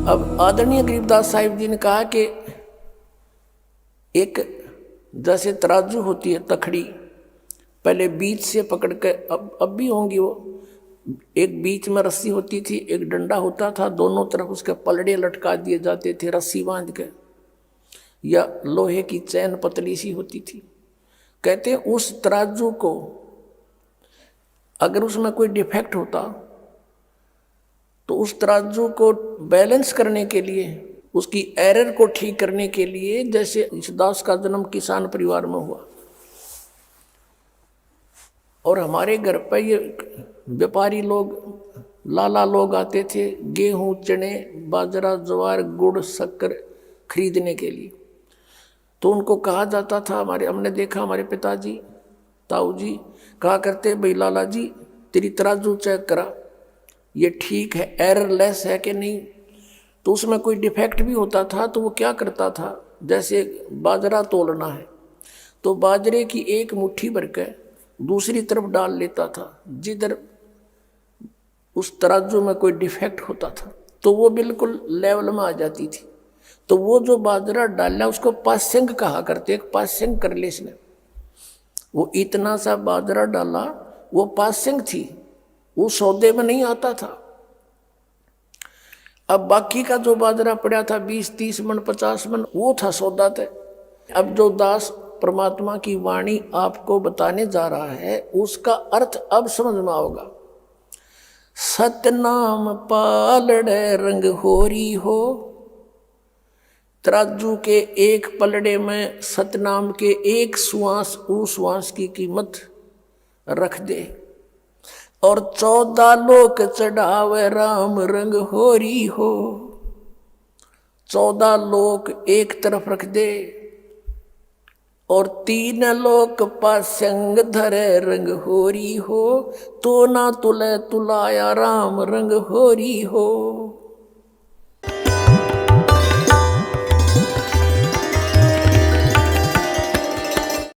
अब आदरणीय गरीबदास साहिब जी ने कहा कि एक जैसे तराजू होती है तखड़ी, पहले बीच से पकड़ के, अब भी होंगी वो, एक बीच में रस्सी होती थी, एक डंडा होता था, दोनों तरफ उसके पलड़े लटका दिए जाते थे रस्सी बांध के, या लोहे की चैन पतली सी होती थी। कहते हैं उस तराजू को अगर उसमें कोई डिफेक्ट होता तो उस तराजू को बैलेंस करने के लिए, उसकी एरर को ठीक करने के लिए, जैसे ईशदास का जन्म किसान परिवार में हुआ और हमारे घर पर ये व्यापारी लोग, लाला लोग आते थे गेहूं, चने, बाजरा, ज्वार, गुड़, शक्कर खरीदने के लिए, तो उनको कहा जाता था, हमने देखा हमारे पिताजी ताऊ जी कहा करते, भाई लाला जी तेरी तराजू चेक करा, ये ठीक है, एररलेस है कि नहीं। तो उसमें कोई डिफेक्ट भी होता था तो वो क्या करता था, जैसे बाजरा तोलना है तो बाजरे की एक मुट्ठी भर के दूसरी तरफ डाल लेता था, जिधर उस तराजू में कोई डिफेक्ट होता था तो वो बिल्कुल लेवल में आ जाती थी। तो वो जो बाजरा डाला उसको पासेंग कहा करते, एक पासेंग कर ले इसने, वो इतना सा बाजरा डाला, वो पासेंग थी, वो सौदे में नहीं आता था। अब बाकी का जो बाजरा पड़ा था 20-30 मन 50 मन, वो था सौदा तय। अब जो दास परमात्मा की वाणी आपको बताने जा रहा है उसका अर्थ अब समझ में आओगा। सतनाम पालड़े रंग होरी हो, तराजू के एक पलड़े में सतनाम के एक सुआंस उस सुआंस की कीमत रख दे और 14 लोक चढ़ावे राम रंग होरी हो। 14 लोक एक तरफ रख दे और 3 लोक पासंग धरे रंग होरी हो, तो ना तुले तुलाया राम रंग होरी हो।